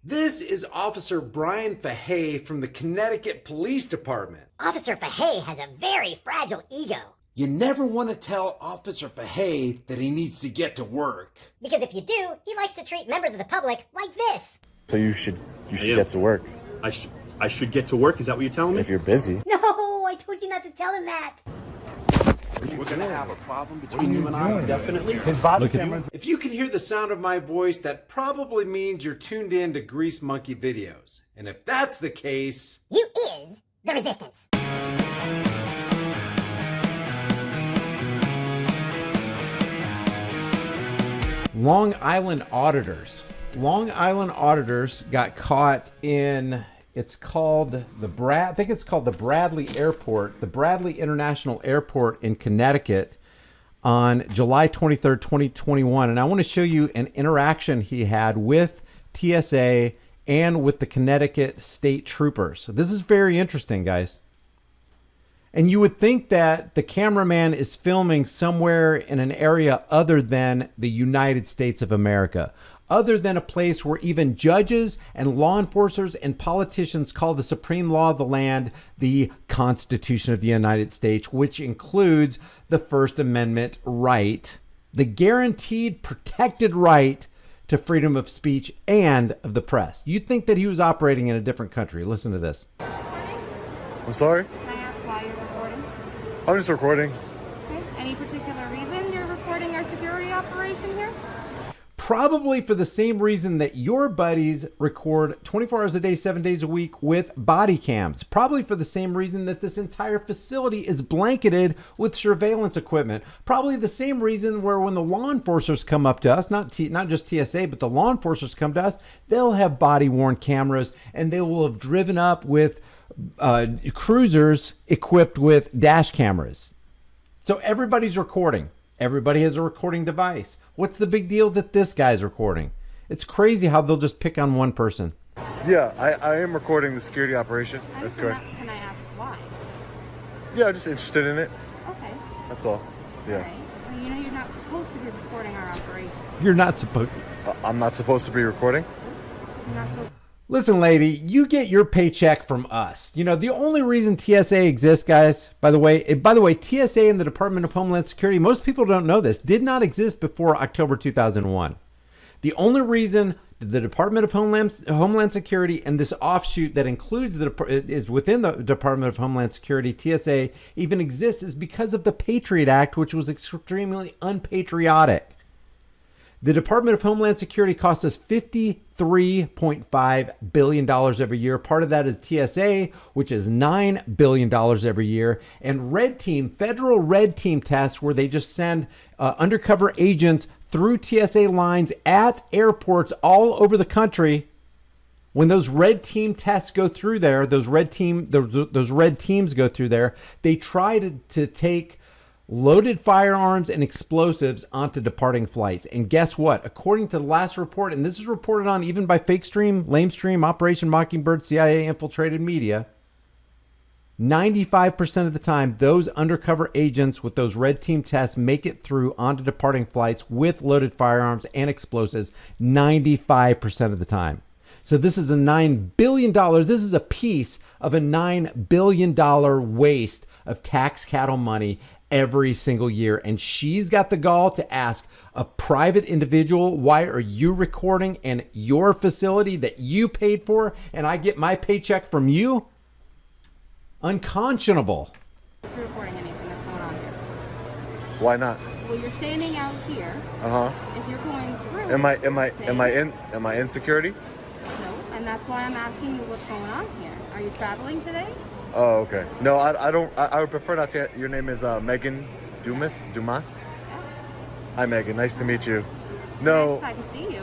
This is Officer Brian Fahey from the Connecticut Police Department. Officer Fahey has a very fragile ego. You never want to tell Officer Fahey that he needs to get to work. Because if you do, he likes to treat members of the public like this. So you should get to work. I should get to work? Is that what you're telling me? If you're busy. No, I told you not to tell him that. We're going to have a problem between you and I, definitely. If you can hear the sound of my voice, that probably means you're tuned in to Grease Monkey videos. And if that's the case... You is the resistance. Long Island auditors. Long Island auditors got caught in... It's called the Bradley Airport, the Bradley International Airport in Connecticut on July 23rd, 2021. And I want to show you an interaction he had with TSA and with the Connecticut State Troopers. So this is very interesting, guys. And you would think that the cameraman is filming somewhere in an area other than the United States of America, other than a place where even judges and law enforcers and politicians call the supreme law of the land the Constitution of the United States, which includes the First Amendment right, the guaranteed protected right to freedom of speech and of the press. You'd think that he was operating in a different country. Listen to this. I'm sorry? Can I ask why you're recording? I'm just recording. Okay. Any particular reason you're recording our security operation here? Probably for the same reason that your buddies record 24 hours a day, 7 days a week with body cams. Probably for the same reason that this entire facility is blanketed with surveillance equipment. Probably the same reason where when the law enforcers come up to us, not just TSA, but the law enforcers come to us, they'll have body-worn cameras and they will have driven up with cruisers equipped with dash cameras. So everybody's recording. Everybody has a recording device. What's the big deal that this guy's recording? It's crazy how they'll just pick on one person. Yeah, I am recording the security operation. That's correct. Can I ask why? Yeah, I'm just interested in it. Okay. That's all. Yeah. All right. Well, you know you're not supposed to be recording our operation. You're not supposed to. I'm not supposed to be recording? You're not supposed Listen, lady, you get your paycheck from us. You know, the only reason TSA exists, guys, by the way, TSA and the Department of Homeland Security, most people don't know this, did not exist before October 2001. The only reason the Department of Homeland Security and this offshoot that includes is within the Department of Homeland Security, TSA, even exists is because of the Patriot Act, which was extremely unpatriotic. The Department of Homeland Security costs us $53.5 billion every year. Part of that is TSA, which is $9 billion every year. And red team, federal red team tests where they just send undercover agents through TSA lines at airports all over the country. When those red team tests go through there, those red teams go through there, they try to take loaded firearms and explosives onto departing flights. And guess what? According to the last report, and this is reported on even by Fake Stream, Lamestream, Operation Mockingbird, CIA infiltrated media, 95% of the time, those undercover agents with those red team tests make it through onto departing flights with loaded firearms and explosives 95% of the time. So this is a $9 billion, this is a piece of a $9 billion waste of tax cattle money every single year. And she's got the gall to ask a private individual, why are you recording in your facility that you paid for and I get my paycheck from you? Unconscionable. to be recording anything that's going on here. Why not? Well, you're standing out here. Uh-huh. If you're going through. Am I in security? No, and that's why I'm asking you what's going on here. Are you traveling today? Oh, okay. No, I don't. I would prefer not to. Your name is Megan Dumas. Yeah. Hi, Megan. Nice to meet you. No. Nice to see you.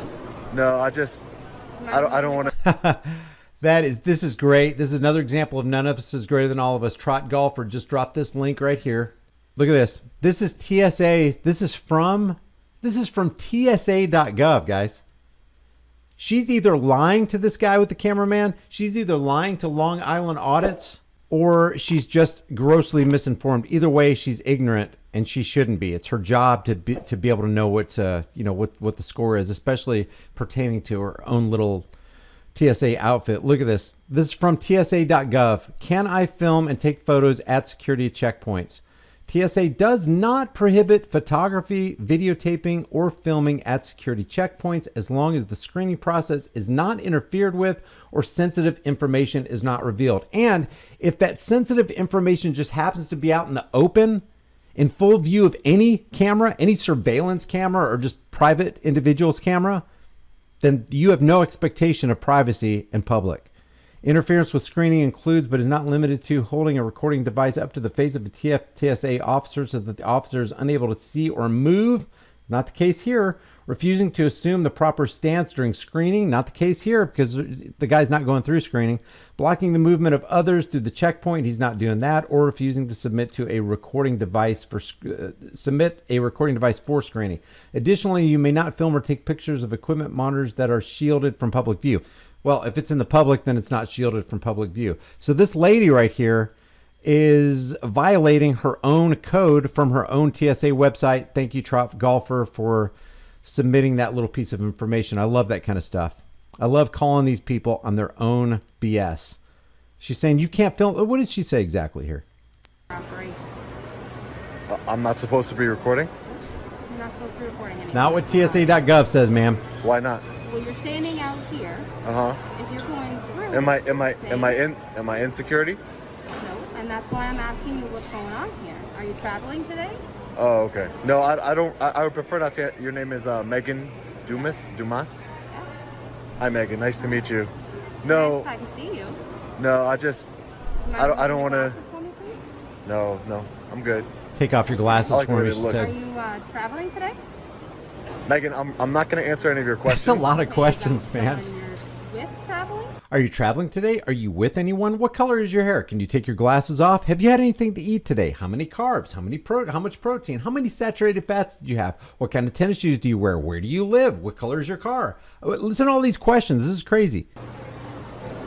No, I don't want to. This is great. This is another example of none of us is greater than all of us. Trot Golfer just dropped this link right here. Look at this. This is TSA. This is from TSA.gov, guys. She's either lying to this guy with the cameraman, she's either lying to Long Island audits, or she's just grossly misinformed. Either way, she's ignorant, and she shouldn't be. It's her job to be able to know what the score is, especially pertaining to her own little TSA outfit. Look at this. This is from TSA.gov. Can I film and take photos at security checkpoints? TSA does not prohibit photography, videotaping, or filming at security checkpoints as long as the screening process is not interfered with or sensitive information is not revealed. And if that sensitive information just happens to be out in the open, in full view of any camera, any surveillance camera, or just private individual's camera, then you have no expectation of privacy in public. Interference with screening includes, but is not limited to, holding a recording device up to the face of a TSA officer so that the officer is unable to see or move. Not the case here. Refusing to assume the proper stance during screening. Not the case here because the guy's not going through screening. Blocking the movement of others through the checkpoint. He's not doing that. Or refusing to submit a recording device for screening. Additionally, you may not film or take pictures of equipment monitors that are shielded from public view. Well, if it's in the public, then it's not shielded from public view. So this lady right here is violating her own code from her own TSA website. Thank you, Trop Golfer, for submitting that little piece of information. I love that kind of stuff. I love calling these people on their own BS. She's saying you can't film. What did she say exactly here? Operation. I'm not supposed to be recording? You're not supposed to be recording anything. Not what TSA.gov says, ma'am. Why not? Well, you're standing out here. Uh-huh. If you're going through. Am I in security? No, and that's why I'm asking you what's going on here. Are you traveling today? Oh, okay. No, I don't. I would prefer not to. Your name is Megan Dumas? Hi, Megan. Nice to meet you. No. Yes, I can see you. No, I don't want to. For me, please? No, I'm good. Take off your glasses I like the for way me, they she look. Are said. you traveling today? Megan, I'm not going to answer any of your questions. That's a lot of Okay, questions, is that man. someone you're with traveling? Are you traveling today? Are you with anyone? What color is your hair? Can you take your glasses off? Have you had anything to eat today? How many carbs? How much protein? How many saturated fats did you have? What kind of tennis shoes do you wear? Where do you live? What color is your car? Listen to all these questions. This is crazy.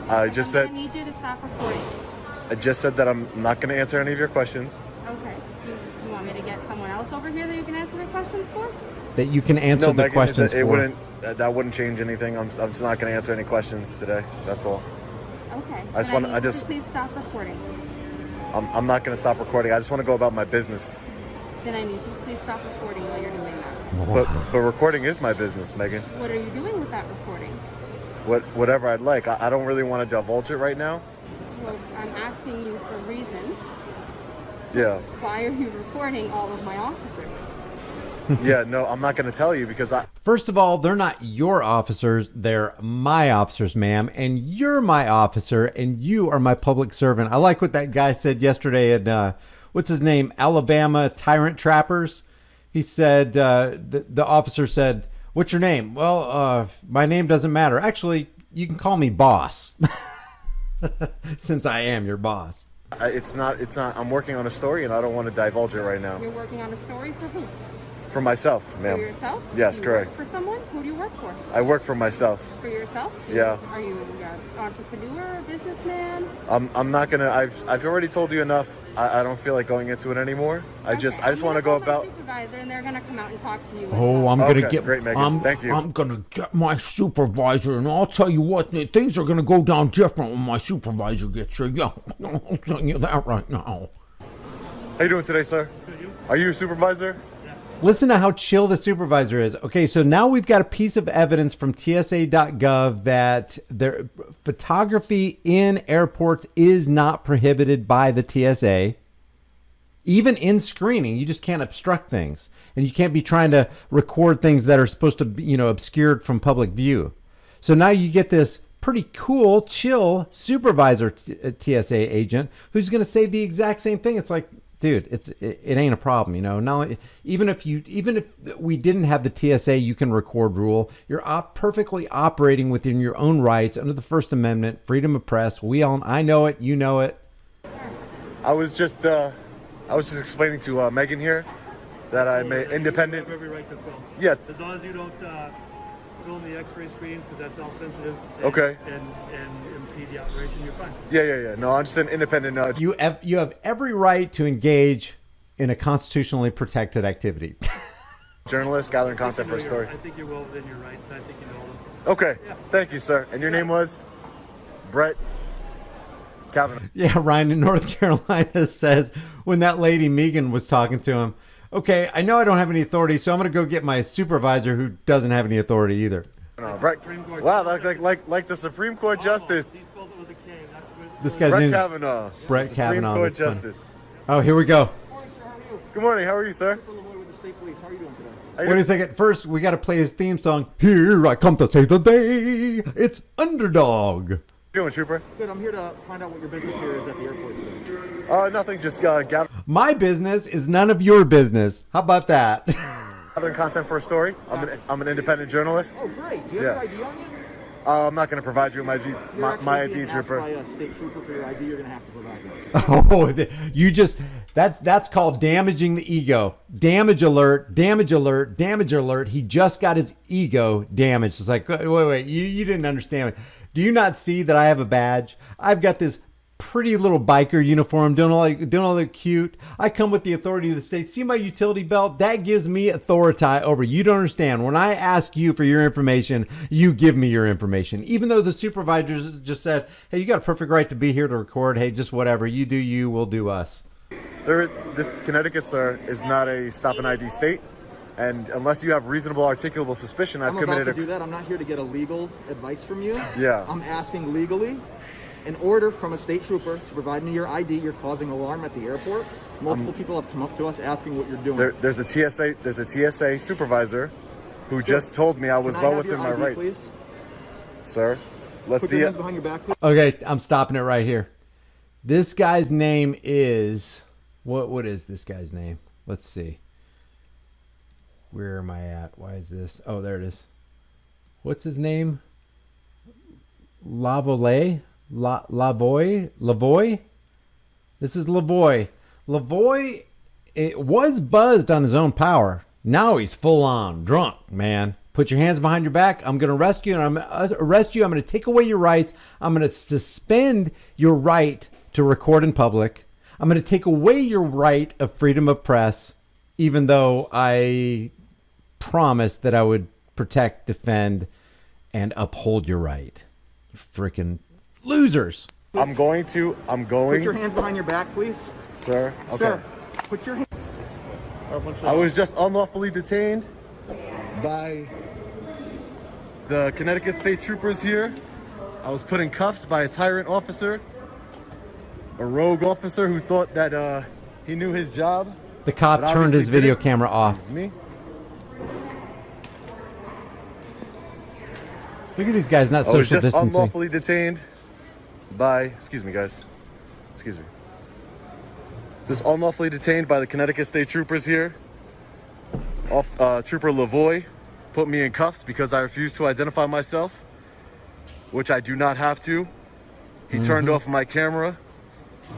I just I said need you to stop recording. that I'm not going to answer any of your questions. Okay. You want me to get someone else over here that you can answer the questions for? That you can answer the Megan, questions for. that wouldn't change anything. I'm just not going to answer any questions today. That's all. Okay. I Then just please stop recording. I'm not going to stop recording. I just want to go about my business. Then I need you to please stop recording while you're doing that. But recording is my business, Megan. What are you doing with that recording? Whatever I'd like. I don't really want to divulge it right now. Well, I'm asking you for a reason. Yeah. Why are you recording all of my officers? Yeah, no, I'm not going to tell you because First of all, they're not your officers. They're my officers, ma'am. And you're my officer, and you are my public servant. I like what that guy said yesterday at, what's his name? Alabama Tyrant Trappers. He said, the officer said, "What's your name?" "Well, my name doesn't matter. Actually, you can call me boss." Since I am your boss. it's not. I'm working on a story, and I don't want to divulge it right now. You're working on a story for who? For myself, ma'am. For yourself? Yes, Do you correct. Work for someone? Who do you work for? I work for myself. For yourself? Yeah. Are you an entrepreneur, a businessman? I'm not gonna. I've already told you enough. I don't feel like going into it anymore. I just want to go about. Supervisor, and they're gonna come out and talk to you. Oh, I'm gonna get. Great, Megan. Thank you. I'm gonna get my supervisor, and I'll tell you what, things are gonna go down different when my supervisor gets here. Yeah, I'll tell you that right now. How you doing today, sir? Are you a supervisor? Listen to how chill the supervisor is. Okay, so now we've got a piece of evidence from TSA.gov that their photography in airports is not prohibited by the TSA. Even in screening, you just can't obstruct things. And you can't be trying to record things that are supposed to be, obscured from public view. So now you get this pretty cool, chill supervisor TSA agent who's going to say the exact same thing. It's like, dude, it ain't a problem, Now, even if we didn't have the TSA you can record rule, you're perfectly operating within your own rights under the First Amendment, freedom of press. I know it, you know it. I was just explaining to Megan here that I'm an independent. You have every right to film. Yeah. As long as you don't film the X-ray screens, because that's all sensitive. Okay. And impede the operation, you're fine. Yeah. No, I'm just an independent. You have every right to engage in a constitutionally protected activity. Journalist gathering content for a story. I think you're well within your rights. I think you know them. Okay, thank you, sir. And your name was? Brett Kavanaugh. Yeah, Ryan in North Carolina says when that lady Megan was talking to him, okay, I know I don't have any authority, so I'm going to go get my supervisor who doesn't have any authority either. Brett, wow, like the Supreme Court Justice. He spelled it with a K. That's what This guy's Brett name Kavanaugh. Brett Supreme Kavanaugh. Court That's funny. Justice. Oh, here we go. Good morning. How are you, sir? with the state police. How are you doing today? Wait a second. First, we got to play his theme song. Here I come to save the day. It's Underdog. How you doing, Trooper? Good. I'm here to find out what your business here is at the airport today. Nothing. Just gathering My business is none of your business. How about that? content for a story. I'm an independent journalist. Oh, great. Do you have your ID on you? I'm not going to provide you with my You're actually ID, being Trooper. asked by a state trooper for your ID. You're going to have to provide that. Oh, you just that's called damaging the ego. Damage alert, damage alert, damage alert. He just got his ego damaged. It's like, wait, you didn't understand it. Do you not see that I have a badge? I've got this pretty little biker uniform, doing all that cute. I come with the authority of the state. See my utility belt? That gives me authority over you. Don't understand. When I ask you for your information, you give me your information. Even though the supervisors just said, hey, you got a perfect right to be here to record. Hey, just whatever. You do you, we'll do us. This Connecticut, sir, is not a stop and ID state. And unless you have reasonable articulable suspicion, I've I'm about committed to do that. I'm not here to get a legal advice from you. Yeah. I'm asking legally an order from a state trooper to provide me your ID. You're causing alarm at the airport. Multiple people have come up to us asking what you're doing. There's a TSA supervisor who just told me I was Can I well have your within my ID, rights. please? Sir, let's Put see your it. hands behind your back, please. Okay, I'm stopping it right here. This guy's name is what is this guy's name? Let's see. Where am I at? Why is this? Oh, there it is. What's his name? Lavoie? Lavoie? This is Lavoie. Lavoie, it was buzzed on his own power. Now he's full on drunk, man. Put your hands behind your back. I'm going to arrest you, and I'm going to arrest you. I'm going to take away your rights. I'm going to suspend your right to record in public. I'm going to take away your right of freedom of press, even though I promised that I would protect, defend, and uphold your right. You freaking losers. I'm going. Put your hands behind your back, please. Sir. Okay. Sir, put your hands. I was just unlawfully detained by the Connecticut State Troopers here. I was put in cuffs by a tyrant officer, a rogue officer who thought that he knew his job. The cop but turned his obviously video didn't. camera off. It's me. Look at these guys not I was social just distancing. unlawfully detained by, excuse me, guys. Excuse me. Just unlawfully detained by the Connecticut State Troopers here. Trooper Lavoie put me in cuffs because I refused to identify myself, which I do not have to. He turned off my camera.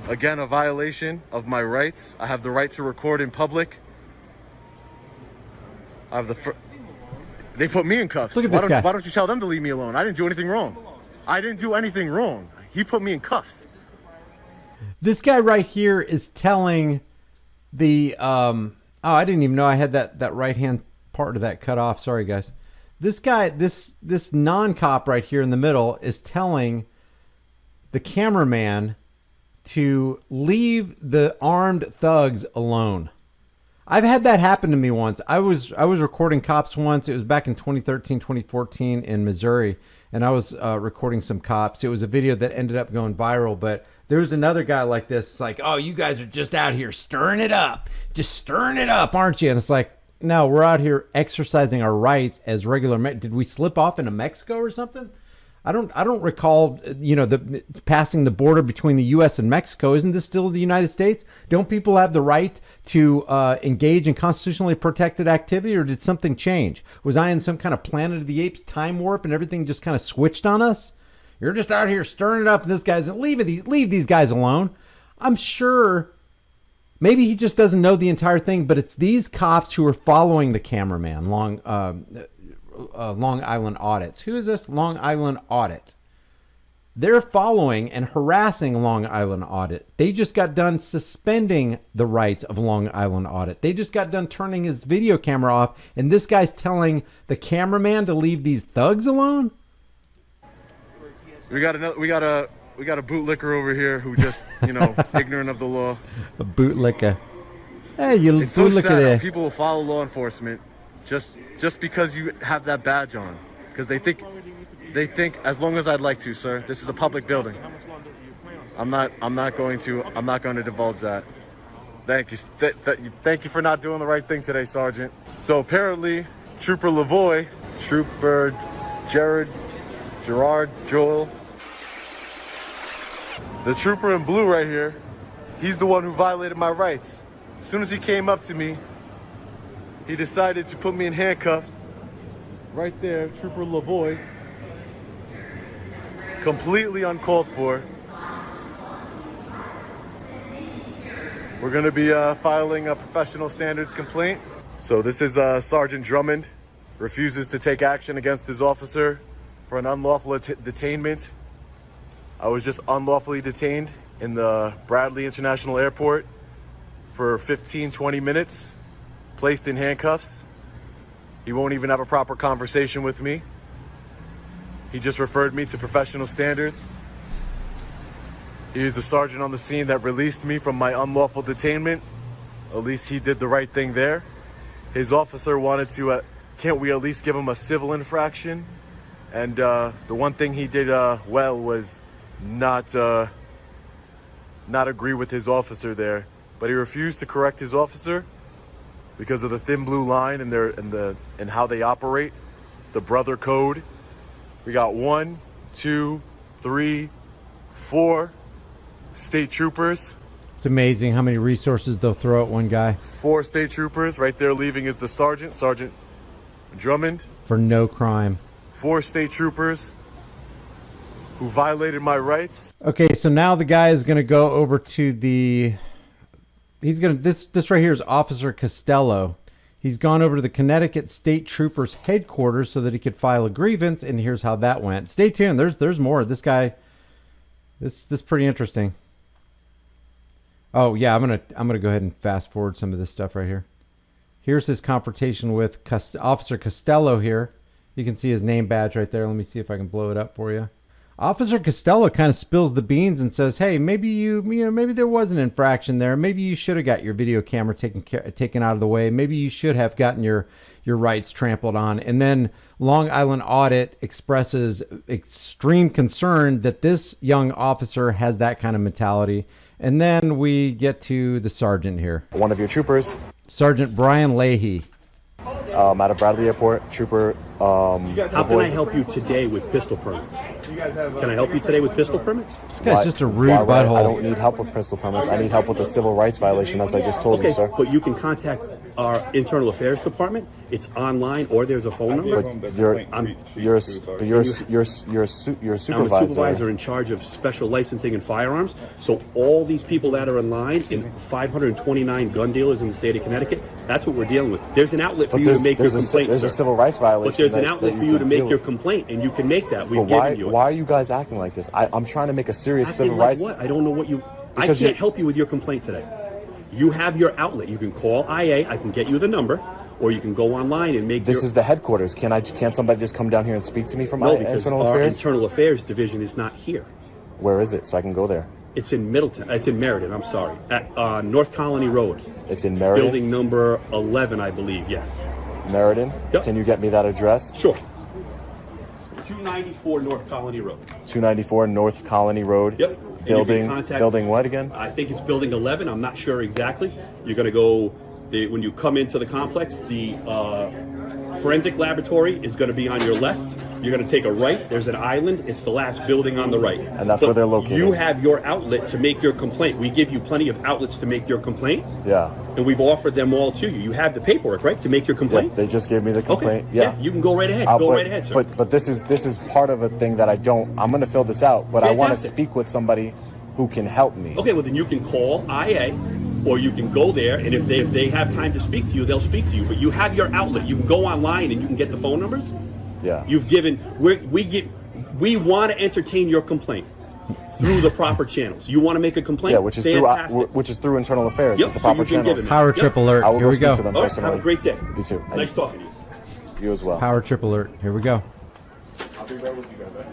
Again, a violation of my rights. I have the right to record in public. I have the. They put me in cuffs. Look at this guy. Why don't you tell them to leave me alone? I didn't do anything wrong. I didn't do anything wrong. He put me in cuffs. This guy right here is telling the oh, I didn't even know I had that right hand part of that cut off. Sorry guys. This guy, this non-cop right here in the middle is telling the cameraman to leave the armed thugs alone. I've had that happen to me once. I was recording cops once. It was back in 2013, 2014 in Missouri, and I was recording some cops. It was a video that ended up going viral, but there was another guy like this. It's like, oh, you guys are just out here stirring it up. Just stirring it up, aren't you? And it's like, no, we're out here exercising our rights as regular men. Did we slip off into Mexico or something? I don't recall, the passing the border between the U.S. and Mexico. Isn't this still the United States? Don't people have the right to engage in constitutionally protected activity, or did something change? Was I in some kind of Planet of the Apes time warp and everything just kind of switched on us? You're just out here stirring it up, and this guy's leave these guys alone. I'm sure maybe he just doesn't know the entire thing, but it's these cops who are following the cameraman Long Island Audits. Who is this? Long Island Audit. They're following and harassing Long Island Audit. They just got done suspending the rights of Long Island Audit. They just got done turning his video camera off, and this guy's telling the cameraman to leave these thugs alone? We got a bootlicker over here who just, ignorant of the law. A bootlicker. Hey, you It's so bootlicker sad there. how people will follow law enforcement just because you have that badge on, because they think as long as I'd like to, sir. This is a public building. I'm not going to divulge that. Thank you. Thank you for not doing the right thing today, Sergeant. So apparently, Trooper Lavoy, Trooper Gerard, Joel, the trooper in blue right here, he's the one who violated my rights. As soon as he came up to me, he decided to put me in handcuffs. Right there, Trooper Lavoy. Completely uncalled for. We're gonna be filing a professional standards complaint. So this is Sergeant Drummond, refuses to take action against his officer for an unlawful detainment. I was just unlawfully detained in the Bradley International Airport for 15-20 minutes, placed in handcuffs. He won't even have a proper conversation with me. He just referred me to professional standards. He is the sergeant on the scene that released me from my unlawful detainment. At least he did the right thing there. His officer wanted to, can't we at least give him a civil infraction? And the one thing he did well was not agree with his officer there. But he refused to correct his officer because of the thin blue line and how they operate, the brother code. We got 1, 2, 3, 4 state troopers. It's amazing how many resources they'll throw at one guy. 4 state troopers. Right there leaving is the sergeant, Sergeant Drummond. For no crime. 4 state troopers who violated my rights. Okay, so now the guy is going to go over to this right here is Officer Costello. He's gone over to the Connecticut State Troopers headquarters so that he could file a grievance, and here's how that went. Stay tuned. There's more. This guy, this is pretty interesting. Oh yeah, I'm gonna go ahead and fast forward some of this stuff right here. Here's his confrontation with Officer Costello here. You can see his name badge right there. Let me see if I can blow it up for you. Officer Costello kind of spills the beans and says, "Hey, maybe maybe there was an infraction there. Maybe you should have got your video camera taken out of the way. Maybe you should have gotten your rights trampled on." And then Long Island Audit expresses extreme concern that this young officer has that kind of mentality. And then we get to the sergeant here. One of your troopers, Sergeant Brian Leahy. out of Bradley Airport, Trooper. How can I help you today with pistol permits? Can I help you today with pistol permits? This guy's just a rude I butthole. don't need help with pistol permits. I need help with a civil rights violation, as I just told you, sir. But you can contact our internal affairs department. It's online, or there's a phone number. But you're a supervisor. I'm a supervisor in charge of special licensing and firearms. So all these people that are in line in 529 gun dealers in the state of Connecticut, that's what we're dealing with. There's an outlet for you to make your complaint. There's a civil rights violation. But there's an outlet for you to make your complaint, and you can make that. We've given you it. Why are you guys acting like this? I'm trying to make a serious Acting civil like rights. what? I don't know what you. I can't help you with your complaint today. You have your outlet. You can call IA. I can get you the number, or you can go online and make. This is the headquarters. Can't somebody just come down here and speak to me from no, because internal our affairs? internal affairs division is not here. Where is it, so I can go there? It's in Middleton. It's in Meriden. I'm sorry, at North Colony Road. It's in Meriden. Building number 11, I believe. Yes. Meriden. Yep. Can you get me that address? Sure. 294 North Colony Road. 294 North Colony Road. Yep. Building what again? I think it's building 11. I'm not sure exactly. You're going to go, when you come into the complex, the forensic laboratory is going to be on your left. You're going to take a right. There's an island. It's the last building on the right. And that's where they're located. You have your outlet to make your complaint. We give you plenty of outlets to make your complaint. Yeah. And we've offered them all to you. You have the paperwork, right, to make your complaint? Yeah, they just gave me the complaint. Okay. Yeah. You can go right ahead. Go right ahead, sir. But this is part of a thing that I'm going to fill this out, but I want to speak with somebody who can help me. Okay, well then you can call IA, or you can go there, and if they have time to speak to you, they'll speak to you. But you have your outlet. You can go online and you can get the phone numbers. Yeah. You've given We want to entertain your complaint through the proper channels. You want to make a complaint? Yeah, which is through internal affairs. Yep, It's the so proper you've been channels. given that. Power Yep. trip alert. I will Here go we speak go. to them All right, personally. have a great day. You too. Nice talking to you. You as well. Power trip alert. Here we go. I'll be right with you guys.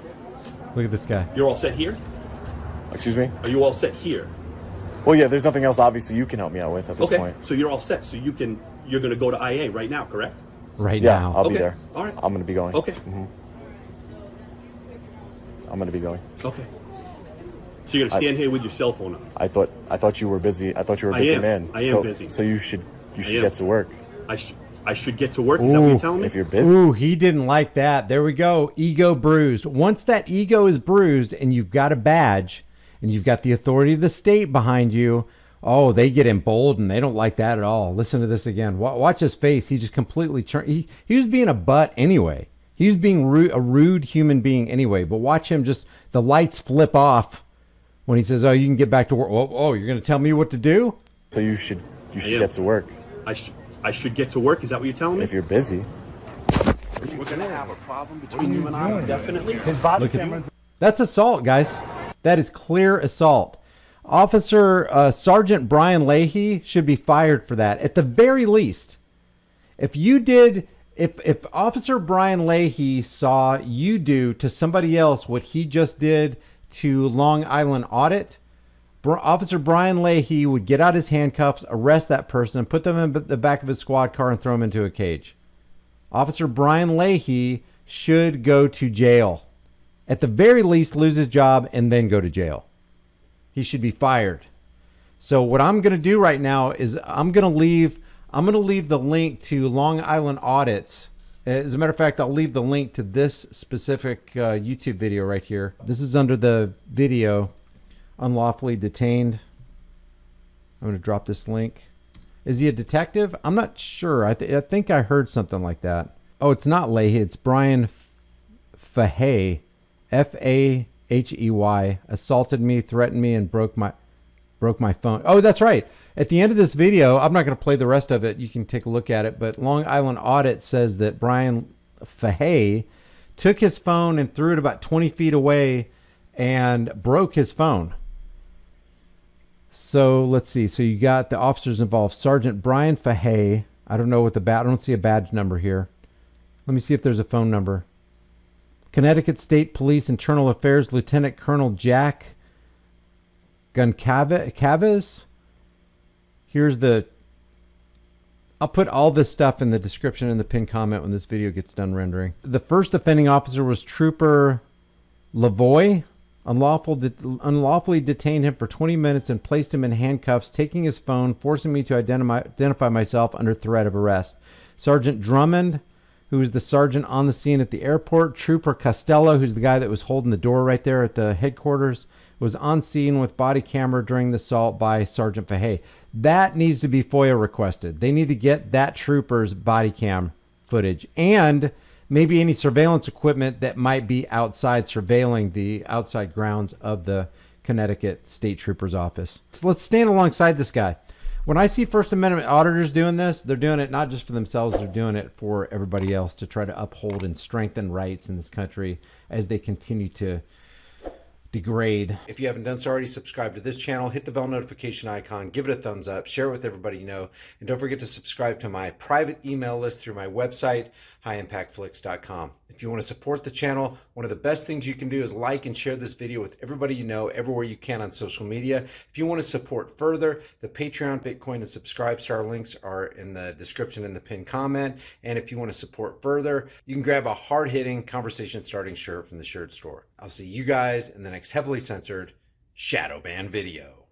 Look at this guy. You're all set here? Excuse me? Are you all set here? Well, yeah, there's nothing else obviously you can help me out with at this Okay, point. so you're all set. So you're going to go to IA right now, correct? Right Yeah, now. I'll be Okay. there. All right. I'm going to be going. Okay. I'm going to be going. Okay. So you're going to stand here with your cell phone on. I thought you were busy. I thought you were a I busy am. man. I am busy. So you should am. get to work. I should get to work? Is that what you're telling me? If you're busy. Ooh, he didn't like that. There we go. Ego bruised. Once that ego is bruised and you've got a badge and you've got the authority of the state behind you, oh, they get emboldened. They don't like that at all. Listen to this again. Watch his face. He just completely turned. He was being a butt anyway. He was being a rude human being anyway. But watch him just, the lights flip off when he says, oh, you can get back to work. Oh, you're going to tell me what to do? So you should get to work. I should get to work? Is that what you're telling me? If you're busy. We're going to have a problem between you and I, definitely. Look at that's assault, guys. That is clear assault. Officer Sergeant Brian Leahy should be fired for that. At the very least, if Officer Brian Leahy saw you do to somebody else what he just did to Long Island Audit, Officer Brian Leahy would get out his handcuffs, arrest that person, and put them in the back of his squad car and throw them into a cage. Officer Brian Leahy should go to jail. At the very least, lose his job and then go to jail. He should be fired. So what I'm going to do right now is I'm going to leave the link to Long Island Audits. As a matter of fact, I'll leave the link to this specific YouTube video right here. This is under the video, unlawfully detained. I'm going to drop this link. Is he a detective? I'm not sure. I think I heard something like that. Oh, it's not Leahy. It's Brian Fahey. Fahey assaulted me, threatened me, and broke my phone. Oh, that's right. At the end of this video, I'm not going to play the rest of it. You can take a look at it. But Long Island Audit says that Brian Fahey took his phone and threw it about 20 feet away and broke his phone. So let's see. So you got the officers involved. Sergeant Brian Fahey. I don't know what I don't see a badge number here. Let me see if there's a phone number. Connecticut State Police Internal Affairs Lieutenant Colonel Jack Goncalves. I'll put all this stuff in the description and the pinned comment when this video gets done rendering. The first offending officer was Trooper Lavoy. Unlawfully detained him for 20 minutes and placed him in handcuffs, taking his phone, forcing me to identify myself under threat of arrest. Sergeant Drummond, who was the sergeant on the scene at the airport. Trooper Costello, who's the guy that was holding the door right there at the headquarters, was on scene with body camera during the assault by Sergeant Fahey. That needs to be FOIA requested. They need to get that trooper's body cam footage and maybe any surveillance equipment that might be outside surveilling the outside grounds of the Connecticut State Trooper's office. So let's stand alongside this guy. When I see First Amendment auditors doing this, they're doing it not just for themselves, they're doing it for everybody else to try to uphold and strengthen rights in this country as they continue to degrade. If you haven't done so already, subscribe to this channel, hit the bell notification icon, give it a thumbs up, share it with everybody you know, and don't forget to subscribe to my private email list through my website, highimpactflix.com. If you want to support the channel, one of the best things you can do is like and share this video with everybody you know, everywhere you can on social media. If you want to support further, the Patreon, Bitcoin, and Subscribestar links are in the description in the pinned comment. And if you want to support further, you can grab a hard-hitting, conversation-starting shirt from the shirt store. I'll see you guys in the next heavily censored shadow ban video.